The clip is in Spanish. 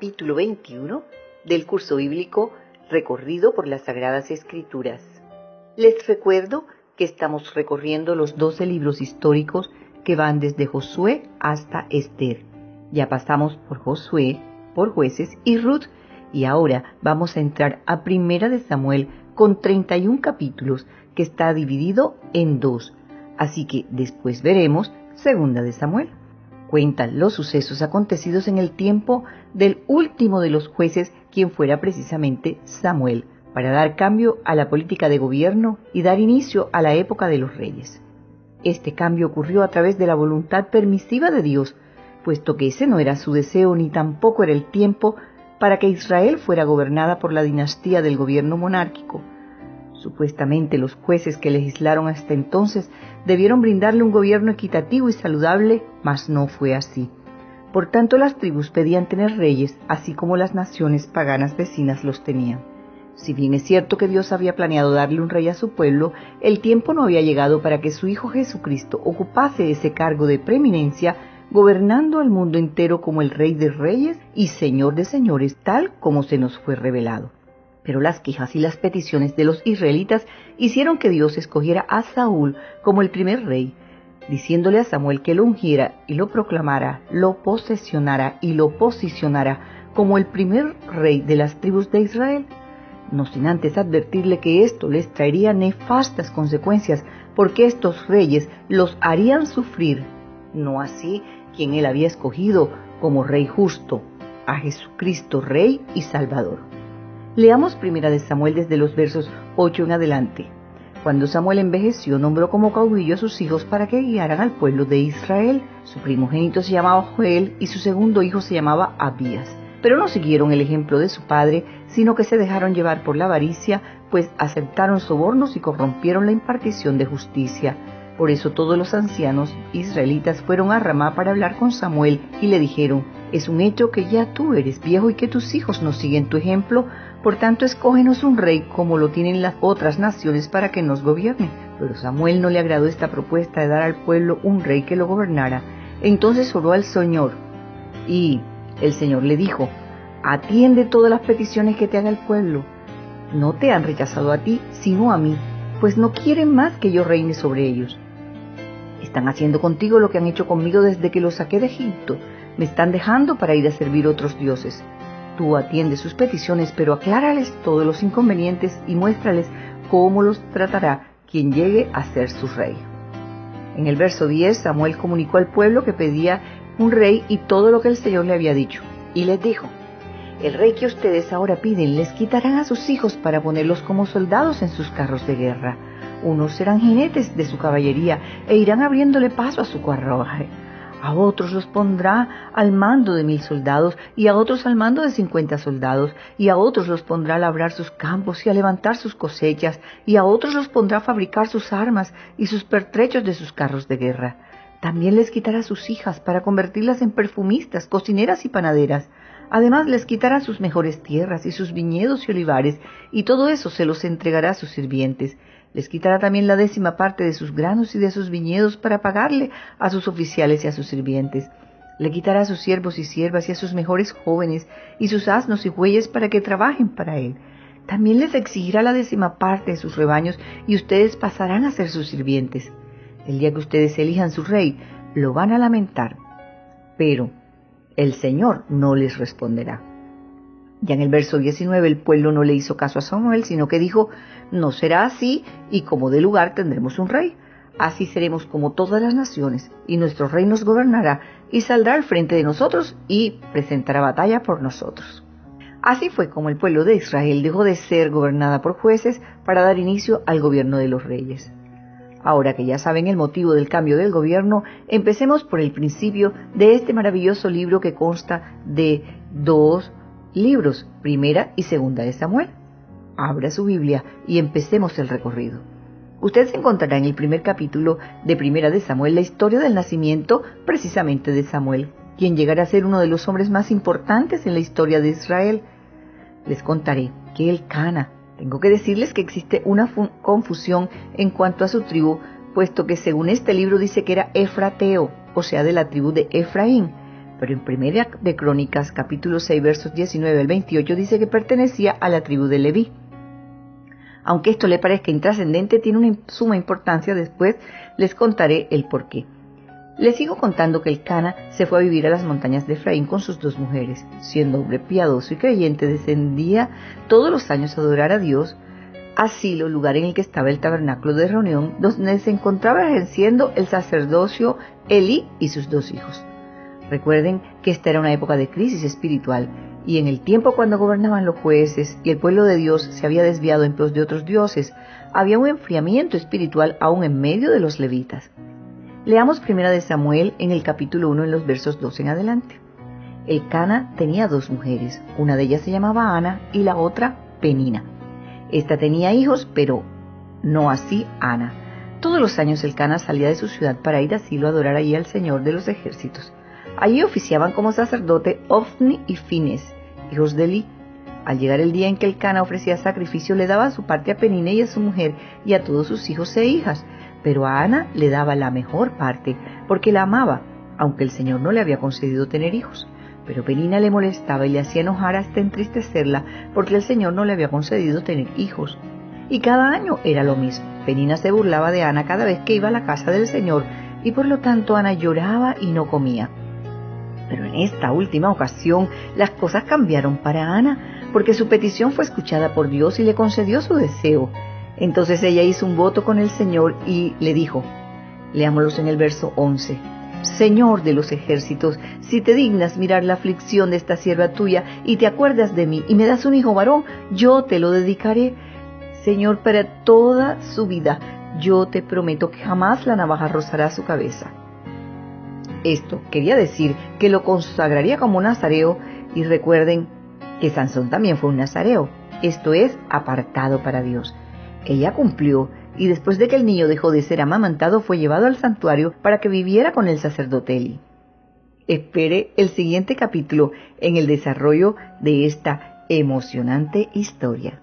capítulo 21 del curso bíblico Recorrido por las Sagradas Escrituras. Les recuerdo que estamos recorriendo los 12 libros históricos que van desde Josué hasta Esther. Ya pasamos por Josué, por Jueces y Ruth, y ahora vamos a entrar a Primera de Samuel con 31 capítulos que está dividido en dos. Así que después veremos Segunda de Samuel. Cuentan los sucesos acontecidos en el tiempo del último de los jueces, quien fuera precisamente Samuel, para dar cambio a la política de gobierno y dar inicio a la época de los reyes. Este cambio ocurrió a través de la voluntad permisiva de Dios, puesto que ese no era su deseo ni tampoco era el tiempo para que Israel fuera gobernada por la dinastía del gobierno monárquico. Supuestamente los jueces que legislaron hasta entonces debieron brindarle un gobierno equitativo y saludable, mas no fue así. Por tanto, las tribus pedían tener reyes, así como las naciones paganas vecinas los tenían. Si bien es cierto que Dios había planeado darle un rey a su pueblo, el tiempo no había llegado para que su Hijo Jesucristo ocupase ese cargo de preeminencia, gobernando al mundo entero como el Rey de Reyes y Señor de Señores, tal como se nos fue revelado. Pero las quejas y las peticiones de los israelitas hicieron que Dios escogiera a Saúl como el primer rey, diciéndole a Samuel que lo ungiera y lo proclamara, lo posesionara y lo posicionara como el primer rey de las tribus de Israel, no sin antes advertirle que esto les traería nefastas consecuencias, porque estos reyes los harían sufrir, no así quien él había escogido como rey justo, a Jesucristo Rey y Salvador. Leamos Primera de Samuel desde los versos 8 en adelante. Cuando Samuel envejeció, nombró como caudillo a sus hijos para que guiaran al pueblo de Israel. Su primogénito se llamaba Joel y su segundo hijo se llamaba Abías. Pero no siguieron el ejemplo de su padre, sino que se dejaron llevar por la avaricia, pues aceptaron sobornos y corrompieron la impartición de justicia. Por eso todos los ancianos israelitas fueron a Ramá para hablar con Samuel y le dijeron: es un hecho que ya tú eres viejo y que tus hijos no siguen tu ejemplo, por tanto escógenos un rey como lo tienen las otras naciones para que nos gobierne. Pero Samuel no le agradó esta propuesta de dar al pueblo un rey que lo gobernara. Entonces oró al Señor y el Señor le dijo: atiende todas las peticiones que te haga el pueblo. No te han rechazado a ti, sino a mí, pues no quieren más que yo reine sobre ellos. Están haciendo contigo lo que han hecho conmigo desde que los saqué de Egipto. Me están dejando para ir a servir otros dioses. Tú atiendes sus peticiones, pero aclárales todos los inconvenientes y muéstrales cómo los tratará quien llegue a ser su rey. En el verso 10, Samuel comunicó al pueblo que pedía un rey y todo lo que el Señor le había dicho. Y les dijo: el rey que ustedes ahora piden les quitarán a sus hijos para ponerlos como soldados en sus carros de guerra. Unos serán jinetes de su caballería e irán abriéndole paso a su carruaje. A otros los pondrá al mando de 1000 soldados, y a otros al mando de 50 soldados, y a otros los pondrá a labrar sus campos y a levantar sus cosechas, y a otros los pondrá a fabricar sus armas y sus pertrechos de sus carros de guerra. También les quitará sus hijas para convertirlas en perfumistas, cocineras y panaderas. Además les quitará sus mejores tierras y sus viñedos y olivares, y todo eso se los entregará a sus sirvientes. Les quitará también la 10ª parte de sus granos y de sus viñedos para pagarle a sus oficiales y a sus sirvientes. Le quitará a sus siervos y siervas y a sus mejores jóvenes y sus asnos y bueyes para que trabajen para él. También les exigirá la 10ª parte de sus rebaños y ustedes pasarán a ser sus sirvientes. El día que ustedes elijan su rey, lo van a lamentar, pero el Señor no les responderá. Ya en el verso 19 el pueblo no le hizo caso a Samuel, sino que dijo: no será así, y como de lugar tendremos un rey. Así seremos como todas las naciones, y nuestro rey nos gobernará, y saldrá al frente de nosotros, y presentará batalla por nosotros. Así fue como el pueblo de Israel dejó de ser gobernada por jueces para dar inicio al gobierno de los reyes. Ahora que ya saben el motivo del cambio del gobierno, empecemos por el principio de este maravilloso libro que consta de 2 libros, Primera y Segunda de Samuel. Abra su Biblia y empecemos el recorrido. Usted se encontrará en el primer capítulo de Primera de Samuel la historia del nacimiento precisamente de Samuel, quien llegará a ser uno de los hombres más importantes en la historia de Israel. Les contaré que Elcana, tengo que decirles que existe una confusión en cuanto a su tribu, puesto que según este libro dice que era efrateo, o sea de la tribu de Efraín, pero en Primera de Crónicas, capítulo 6, versos 19 al 28, dice que pertenecía a la tribu de Leví. Aunque esto le parezca intrascendente, tiene una suma importancia. Después les contaré el porqué. Les sigo contando que Elcana se fue a vivir a las montañas de Efraín con sus 2 mujeres. Siendo hombre piadoso y creyente, descendía todos los años a adorar a Dios a Silo, lugar en el que estaba el tabernáculo de reunión, donde se encontraba ejerciendo el sacerdocio Elí y sus 2 hijos. Recuerden que esta era una época de crisis espiritual, y en el tiempo cuando gobernaban los jueces y el pueblo de Dios se había desviado en pos de otros dioses, había un enfriamiento espiritual aún en medio de los levitas. Leamos 1 de Samuel en el capítulo 1 en los versos 2 en adelante. Elcana tenía 2 mujeres, una de ellas se llamaba Ana y la otra Penina. Esta tenía hijos, pero no así Ana. Todos los años Elcana salía de su ciudad para ir a Silo a adorar allí al Señor de los ejércitos. Allí oficiaban como sacerdote Ofni y Fines, hijos de Elí. Al llegar el día en que Elcana ofrecía sacrificio, le daba su parte a Penina y a su mujer y a todos sus hijos e hijas, pero a Ana le daba la mejor parte, porque la amaba, aunque el Señor no le había concedido tener hijos. Pero Penina le molestaba y le hacía enojar hasta entristecerla, porque el Señor no le había concedido tener hijos. Y cada año era lo mismo. Penina se burlaba de Ana cada vez que iba a la casa del Señor, y por lo tanto Ana lloraba y no comía. Pero en esta última ocasión las cosas cambiaron para Ana, porque su petición fue escuchada por Dios y le concedió su deseo. Entonces ella hizo un voto con el Señor y le dijo, leámoslos en el verso 11, Señor de los ejércitos, si te dignas mirar la aflicción de esta sierva tuya y te acuerdas de mí y me das un hijo varón, yo te lo dedicaré, Señor, para toda su vida. Yo te prometo que jamás la navaja rozará su cabeza. Esto quería decir que lo consagraría como nazareo, y recuerden que Sansón también fue un nazareo, esto es, apartado para Dios. Ella cumplió, y después de que el niño dejó de ser amamantado, fue llevado al santuario para que viviera con el sacerdote Elí. Espere el siguiente capítulo en el desarrollo de esta emocionante historia.